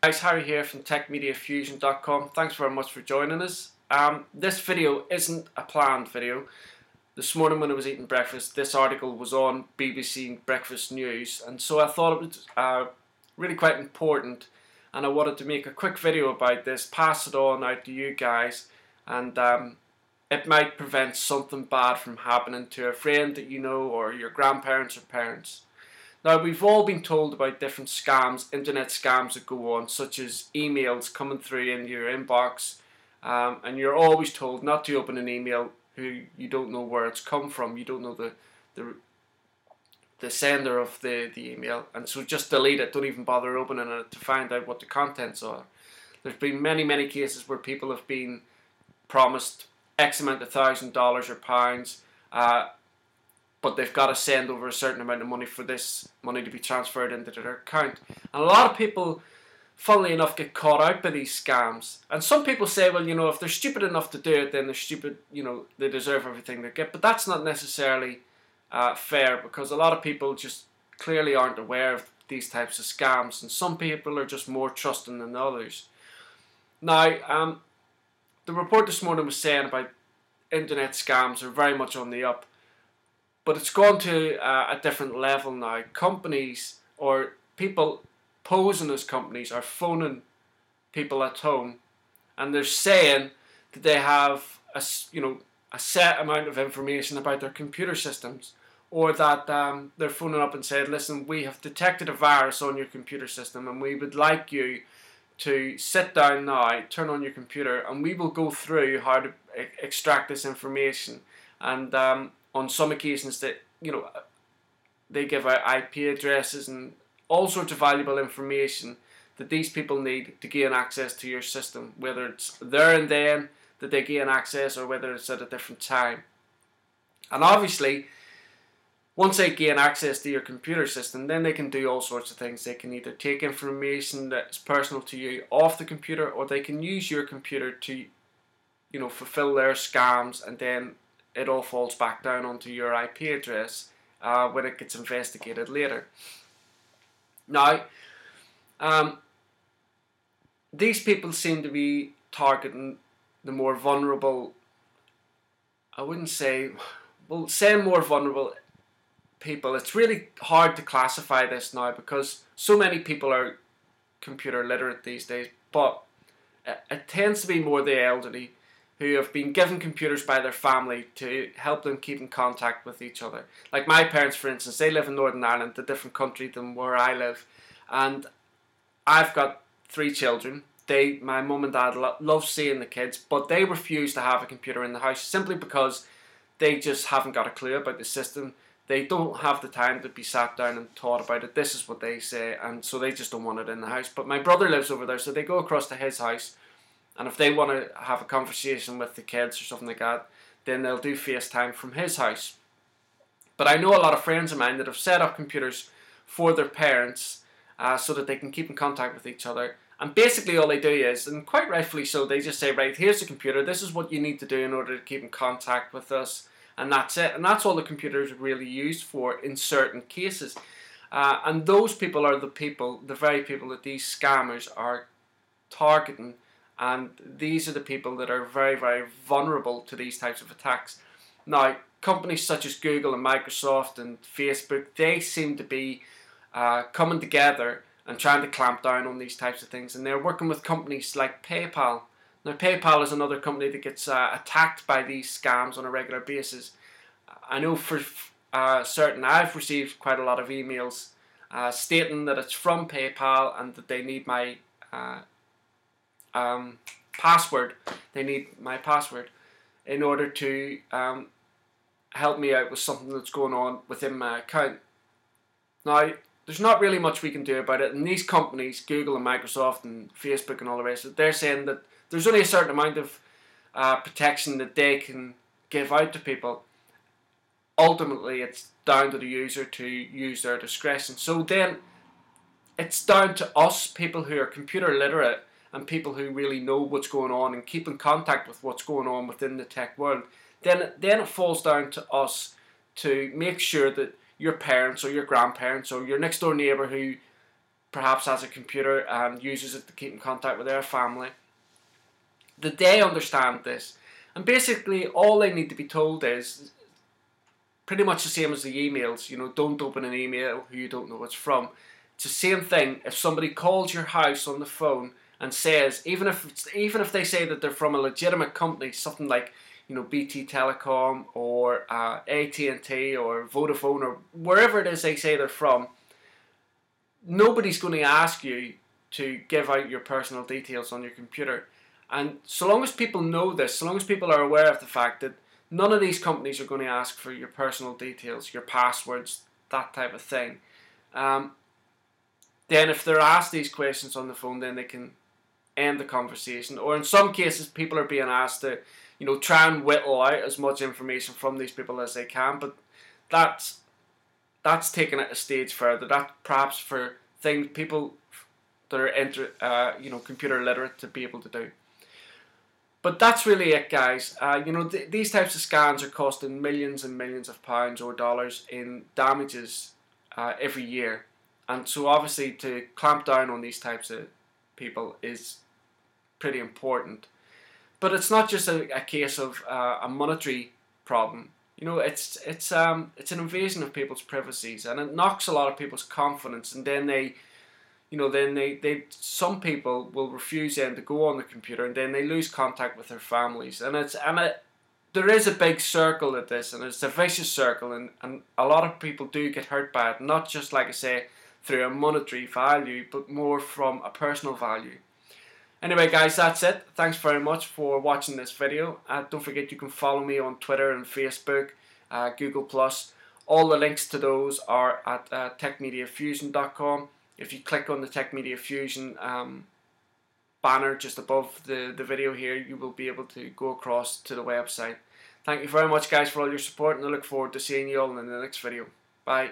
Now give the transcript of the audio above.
Guys, Harry here from TechMediaFusion.com. Thanks very much for joining us. This video isn't a planned video. This morning when I was eating breakfast, this article was on BBC Breakfast News, and so I thought it was really quite important, and I wanted to make a quick video about this, pass it on out to you guys, and it might prevent something bad from happening to a friend that you know or your grandparents or parents. Now, we've all been told about different scams, internet scams that go on, such as emails coming through in your inbox, and you're always told not to open an email who you don't know where it's come from. You don't know the sender of the email, and so just delete it. Don't even bother opening it to find out what the contents are. There's been many cases where people have been promised X amount of $1,000 or pounds, but they've got to send over a certain amount of money for this money to be transferred into their account. And a lot of people, funnily enough, get caught out by these scams. And some people say, well, you know, if they're stupid enough to do it, then they're stupid, you know, they deserve everything they get. But that's not necessarily fair, because a lot of people just clearly aren't aware of these types of scams. And some people are just more trusting than others. Now, the report this morning was saying about internet scams are very much on the up. But it's gone to a different level now. Companies or people posing as companies are phoning people at home, and they're saying that they have a set amount of information about their computer systems, or that they're phoning up and saying, listen, we have detected a virus on your computer system, and we would like you to sit down now, turn on your computer, and we will go through how to extract this information. And on some occasions, that they give out IP addresses and all sorts of valuable information that these people need to gain access to your system, whether it's there and then that they gain access or whether it's at a different time. And obviously, once they gain access to your computer system, then they can do all sorts of things. They can either take information that's personal to you off the computer, or they can use your computer to fulfill their scams, and then it all falls back down onto your IP address when it gets investigated later. Now, these people seem to be targeting the more vulnerable, saying more vulnerable people. It's really hard to classify this now because so many people are computer literate these days, but it tends to be more the elderly, who have been given computers by their family to help them keep in contact with each other. Like my parents, for instance, they live in Northern Ireland, a different country than where I live. And I've got 3 children. My mum and dad love seeing the kids, but they refuse to have a computer in the house simply because they just haven't got a clue about the system. They don't have the time to be sat down and taught about it. This is what they say, and so they just don't want it in the house. But my brother lives over there, so they go across to his house, and if they want to have a conversation with the kids or something like that, then they'll do FaceTime from his house. But I know a lot of friends of mine that have set up computers for their parents so that they can keep in contact with each other. And basically all they do is, and quite rightfully so, they just say, right, here's the computer, this is what you need to do in order to keep in contact with us, and that's it. And that's all the computers are really used for in certain cases. And those people are the very people that these scammers are targeting. And these are the people that are very vulnerable to these types of attacks. Now, companies such as Google and Microsoft and Facebook, they seem to be coming together and trying to clamp down on these types of things. And they're working with companies like PayPal. Now, PayPal is another company that gets attacked by these scams on a regular basis. I know for certain I've received quite a lot of emails stating that it's from PayPal and that they need my password. They need my password in order to help me out with something that's going on within my account. Now, there's not really much we can do about it, and these companies, Google and Microsoft and Facebook and all the rest, they're saying that there's only a certain amount of protection that they can give out to people. Ultimately, it's down to the user to use their discretion. So then, it's down to us, people who are computer literate, and people who really know what's going on and keep in contact with what's going on within the tech world, then it falls down to us to make sure that your parents or your grandparents or your next door neighbour who perhaps has a computer and uses it to keep in contact with their family, that they understand this. And basically all they need to be told is pretty much the same as the emails. You know, don't open an email who you don't know what's from. It's the same thing if somebody calls your house on the phone and says, even if they say that they're from a legitimate company, something like, you know, BT Telecom or AT&T or Vodafone or wherever it is they say they're from, nobody's going to ask you to give out your personal details on your computer. And so long as people know this, so long as people are aware of the fact that none of these companies are going to ask for your personal details, your passwords, that type of thing, then if they're asked these questions on the phone, then they can end the conversation. Or in some cases, people are being asked to, you know, try and whittle out as much information from these people as they can. But that's taking it a stage further. That perhaps for people that are you know, computer literate to be able to do. But that's really it, guys. You know, these types of scams are costing millions and millions of pounds or dollars in damages every year. And so obviously to clamp down on these types of people is pretty important. But it's not just a case of a monetary problem. You know, it's an invasion of people's privacies, and it knocks a lot of people's confidence, and then some people will refuse then to go on the computer, and then they lose contact with their families, and there is a big circle at this, and it's a vicious circle, and a lot of people do get hurt by it, not just, like I say, through a monetary value, but more from a personal value. Anyway, guys, that's it. Thanks very much for watching this video. Don't forget you can follow me on Twitter and Facebook, Google+. All the links to those are at techmediafusion.com. If you click on the Tech Media Fusion banner just above the video here, you will be able to go across to the website. Thank you very much, guys, for all your support, and I look forward to seeing you all in the next video. Bye.